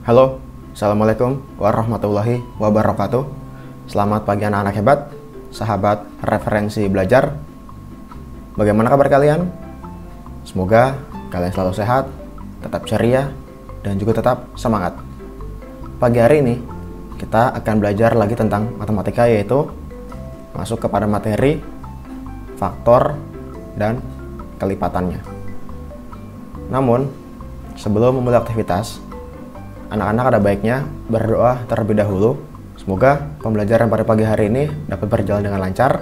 Halo, Assalamualaikum warahmatullahi wabarakatuh. Selamat pagi anak-anak hebat, sahabat referensi belajar. Bagaimana kabar kalian? Semoga kalian selalu sehat, tetap ceria, dan juga tetap semangat. Pagi hari ini, kita akan belajar lagi tentang matematika, yaitu masuk kepada materi faktor dan kelipatannya. Namun, sebelum memulai aktivitas, anak-anak ada baiknya berdoa terlebih dahulu. Semoga pembelajaran pada pagi hari ini dapat berjalan dengan lancar,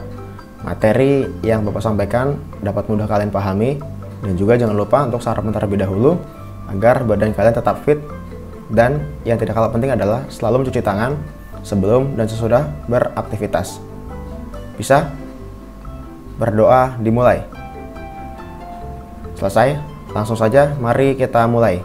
materi yang Bapak sampaikan dapat mudah kalian pahami, dan juga jangan lupa untuk sarapan terlebih dahulu agar badan kalian tetap fit, dan yang tidak kalah penting adalah selalu mencuci tangan sebelum dan sesudah beraktivitas. Bisa? Berdoa dimulai. Selesai? Langsung saja mari kita mulai.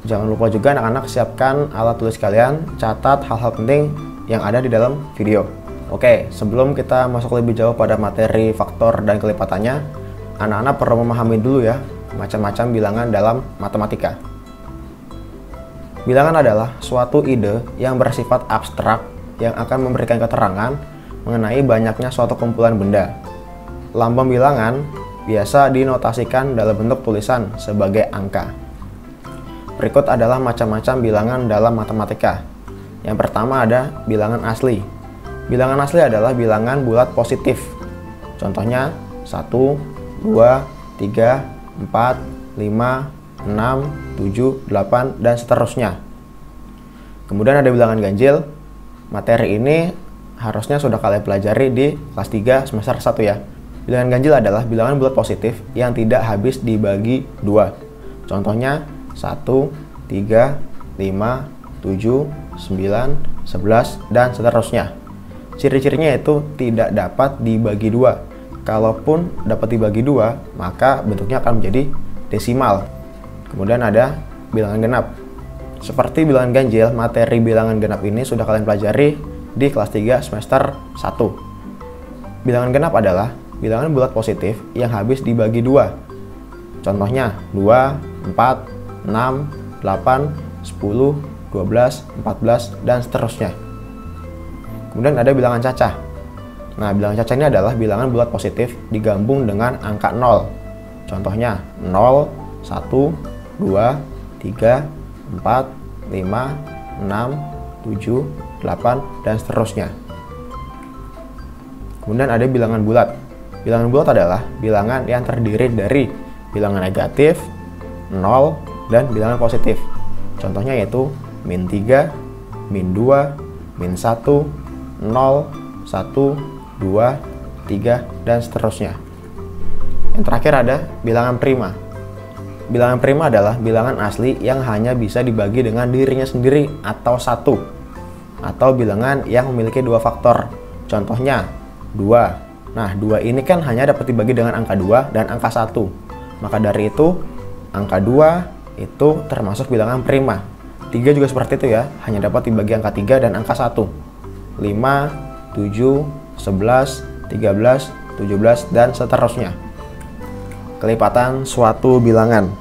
Jangan lupa juga anak-anak siapkan alat tulis kalian, catat hal-hal penting yang ada di dalam video. Oke, sebelum kita masuk lebih jauh pada materi faktor dan kelipatannya, anak-anak perlu memahami dulu ya macam-macam bilangan dalam matematika. Bilangan adalah suatu ide yang bersifat abstrak yang akan memberikan keterangan mengenai banyaknya suatu kumpulan benda. Lambang bilangan biasa dinotasikan dalam bentuk tulisan sebagai angka. Berikut adalah macam-macam bilangan dalam matematika. Yang pertama ada bilangan asli. Bilangan asli adalah bilangan bulat positif. Contohnya 1, 2, 3, 4, 5, 6, 7, 8, dan seterusnya. Kemudian ada bilangan ganjil. Materi ini harusnya sudah kalian pelajari di kelas 3 semester 1 ya. Bilangan ganjil adalah bilangan bulat positif yang tidak habis dibagi 2. Contohnya 1, 3, 5, 7, 9, 11, dan seterusnya. Ciri-cirinya itu tidak dapat dibagi 2. Kalaupun dapat dibagi 2, maka bentuknya akan menjadi desimal. Kemudian ada bilangan genap. Seperti bilangan ganjil, materi bilangan genap ini sudah kalian pelajari di kelas 3 semester 1. Bilangan genap adalah bilangan bulat positif yang habis dibagi 2. Contohnya 2, 4, 6, 8, 10, 12, 14, dan seterusnya. Kemudian ada bilangan cacah. Nah, bilangan cacah ini adalah bilangan bulat positif digabung dengan angka 0. Contohnya 0, 1, 2, 3, 4, 5, 6, 7, 8, dan seterusnya. Kemudian ada bilangan bulat. Bilangan bulat adalah bilangan yang terdiri dari bilangan negatif, 0, dan bilangan positif. Contohnya yaitu min 3, min 2, min 1, 0, 1, 2, 3, dan seterusnya. Yang terakhir ada bilangan prima. Bilangan prima adalah bilangan asli yang hanya bisa dibagi dengan dirinya sendiri atau 1. Atau bilangan yang memiliki 2 faktor. Contohnya 2. Nah, 2 ini kan hanya dapat dibagi dengan angka 2 dan angka 1. Maka dari itu, angka 2 itu termasuk bilangan prima. 3 juga seperti itu ya, hanya dapat dibagi angka 3 dan angka 1. 5, 7, 11, 13, 17, dan seterusnya. Kelipatan suatu bilangan.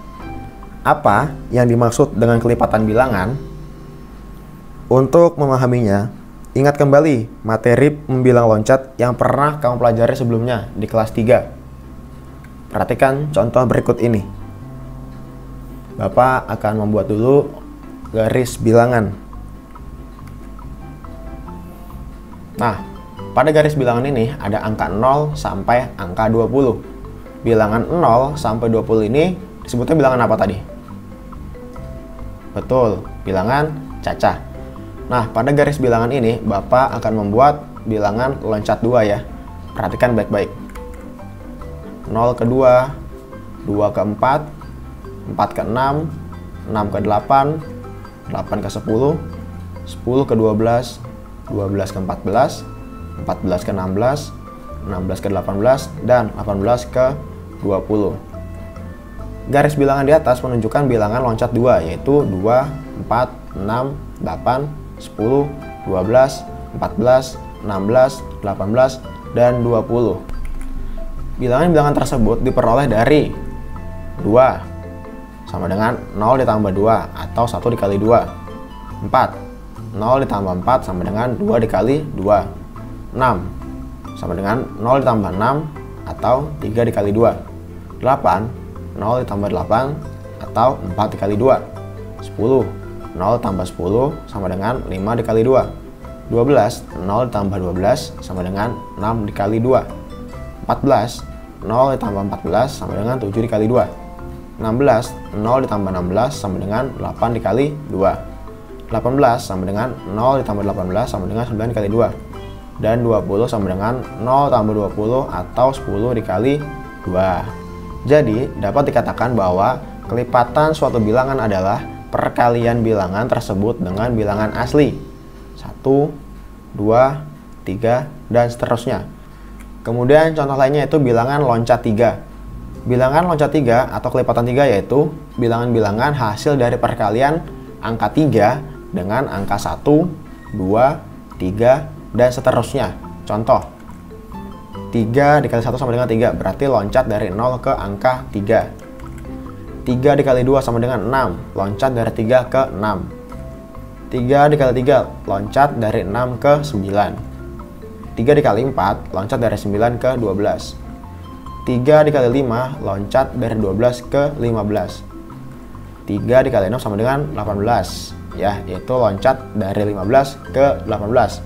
Apa yang dimaksud dengan kelipatan bilangan? Untuk memahaminya, ingat kembali materi membilang loncat yang pernah kamu pelajari sebelumnya di kelas 3. Perhatikan contoh berikut ini. Bapak akan membuat dulu garis bilangan. Nah, pada garis bilangan ini ada angka 0 sampai angka 20. Bilangan 0 sampai 20 ini disebutnya bilangan apa tadi? Betul, bilangan cacah. Nah, pada garis bilangan ini Bapak akan membuat bilangan loncat 2 ya. Perhatikan baik-baik. 0 ke 2, 2 ke 4, 4 ke 6, 6 ke 8, 8 ke 10, 10 ke 12, 12 ke 14, 14 ke 16, 16 ke 18, dan 18 ke 20. Garis bilangan di atas menunjukkan bilangan loncat 2, yaitu 2, 4, 6, 8, 10, 12, 14, 16, 18, dan 20. Bilangan-bilangan tersebut diperoleh dari 2 sama dengan 0 ditambah 2 atau 1 dikali 2. 4. 0 ditambah 4 sama dengan 2 dikali 2. 6 sama dengan 0 ditambah 6 atau 3 dikali 2. 8. 0 ditambah 8 atau 4 dikali 2. 10. 0 tambah 10 sama dengan 5 dikali 2. 12. 0 ditambah 12 sama dengan 6 dikali 2. 14. 0 ditambah 14 sama dengan 7 dikali 2. 16. 0 ditambah 16 sama dengan 8 dikali 2. 18 sama dengan 0 ditambah 18 sama dengan 9 dikali 2. Dan 20 sama dengan 0 tambah 20 atau 10 dikali 2. Jadi, dapat dikatakan bahwa kelipatan suatu bilangan adalah perkalian bilangan tersebut dengan bilangan asli. 1, 2, 3, dan seterusnya. Kemudian contoh lainnya itu bilangan loncat 3. Bilangan loncat 3 atau kelipatan 3 yaitu bilangan-bilangan hasil dari perkalian angka 3 dengan angka 1, 2, 3, dan seterusnya. Contoh, 3 dikali 1 sama dengan 3, berarti loncat dari 0 ke angka 3. 3 dikali 2 sama dengan 6, loncat dari 3 ke 6. 3 dikali 3, loncat dari 6 ke 9. 3 dikali 4, loncat dari 9 ke 12. 3 dikali 5, loncat dari 12 ke 15. 3 dikali 6 sama dengan 18, ya, yaitu loncat dari 15 ke 18.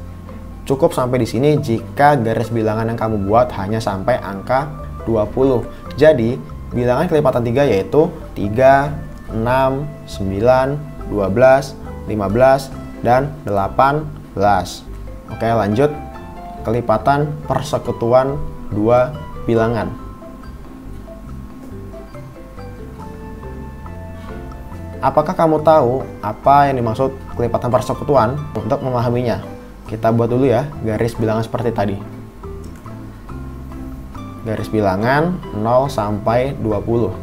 Cukup sampai di sini jika garis bilangan yang kamu buat hanya sampai angka 20. Jadi, bilangan kelipatan 3 yaitu 3, 6, 9, 12, 15, dan 18. Oke, lanjut. Kelipatan persekutuan 2 bilangan. Apakah kamu tahu apa yang dimaksud kelipatan persekutuan? Untuk memahaminya, kita buat dulu ya garis bilangan seperti tadi. Garis bilangan 0 sampai 20.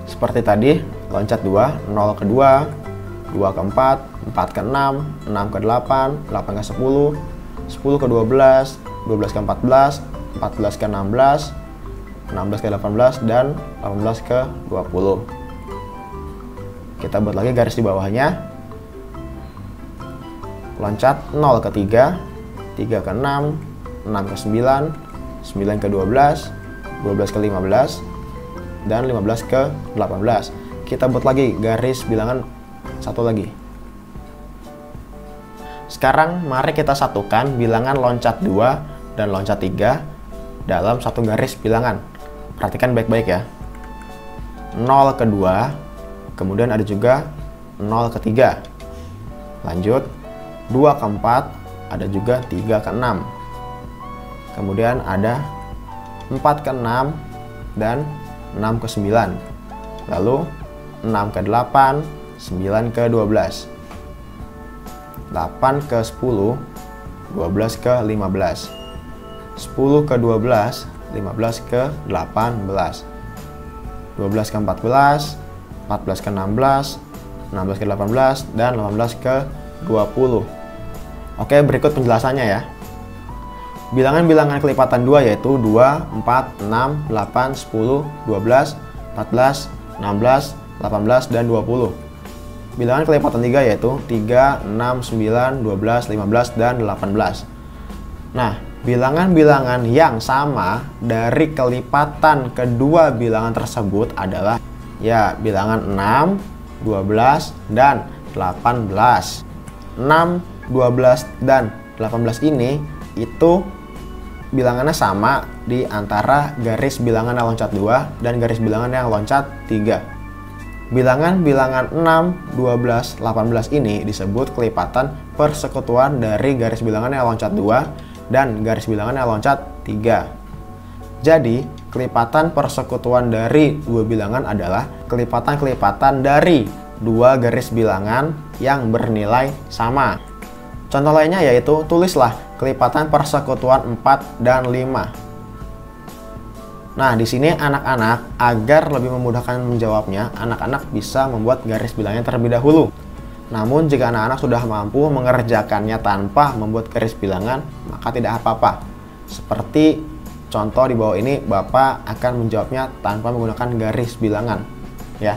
Seperti tadi, loncat 2, 0 ke 2, 2 ke 4, 4 ke 6, 6 ke 8, 8 ke 10, 10 ke 12, 12 ke 14, 14 ke 16, 16 ke 18, dan 18 ke 20. Kita buat lagi garis di bawahnya. Loncat 0 ke 3, 3 ke 6, 6 ke 9, 9 ke 12, 12 ke 15, dan 15 ke 18. Kita buat lagi garis bilangan satu lagi. Sekarang mari kita satukan bilangan loncat 2 dan loncat 3 dalam satu garis bilangan. Perhatikan baik-baik ya. 0 ke 2, kemudian ada juga 0 ke 3. Lanjut, 2 ke 4, ada juga 3 ke 6. Kemudian ada 4 ke 6 dan 6 ke 9. Lalu 6 ke 8, 9 ke 12. 8 ke 10, 12 ke 15. 10 ke 12, 15 ke 18. 12 ke 14, 14 ke 16, 16 ke 18, dan 18 ke 20. Oke, berikut penjelasannya ya. Bilangan-bilangan kelipatan 2 yaitu 2, 4, 6, 8, 10, 12, 14, 16, 18, dan 20. Bilangan kelipatan 3 yaitu 3, 6, 9, 12, 15, dan 18. Nah, bilangan-bilangan yang sama dari kelipatan kedua bilangan tersebut adalah ya bilangan 6, 12, dan 18. 6, 12, dan 18 ini itu bilangannya sama di antara garis bilangan yang loncat 2 dan garis bilangan yang loncat 3. Bilangan-bilangan 6, 12, 18 ini disebut kelipatan persekutuan dari garis bilangan yang loncat 2 dan garis bilangan yang loncat 3. Jadi, kelipatan persekutuan dari dua bilangan adalah kelipatan-kelipatan dari dua garis bilangan yang bernilai sama. Contoh lainnya yaitu tulislah kelipatan persekutuan 4 dan 5. Nah, di sini anak-anak agar lebih memudahkan menjawabnya, anak-anak bisa membuat garis bilangnya terlebih dahulu. Namun jika anak-anak sudah mampu mengerjakannya tanpa membuat garis bilangan, maka tidak apa-apa. Seperti contoh di bawah ini, Bapak akan menjawabnya tanpa menggunakan garis bilangan. Ya.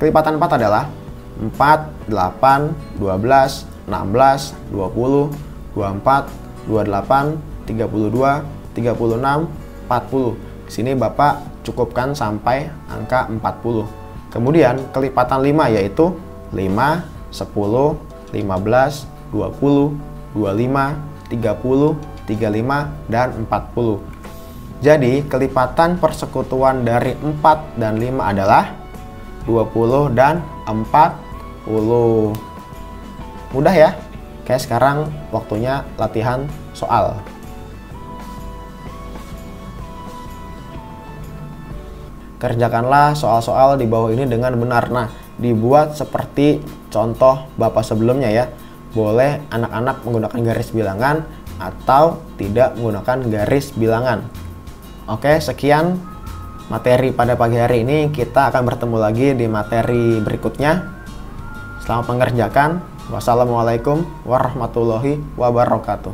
Kelipatan 4 adalah 4, 8, 12, 16, 20, 24, 28, 32, 36, 40. Di sini Bapak cukupkan sampai angka 40. Kemudian kelipatan 5 yaitu 5, 10, 15, 20, 25, 30, 35, dan 40. Jadi kelipatan persekutuan dari 4 dan 5 adalah 20 dan 40. Mudah ya? Oke, sekarang waktunya latihan soal. Kerjakanlah soal-soal di bawah ini dengan benar. Nah, dibuat seperti contoh Bapak sebelumnya ya. Boleh anak-anak menggunakan garis bilangan atau tidak menggunakan garis bilangan. Oke, sekian materi pada pagi hari ini. Kita akan bertemu lagi di materi berikutnya. Selamat mengerjakan. Wassalamualaikum warahmatullahi wabarakatuh.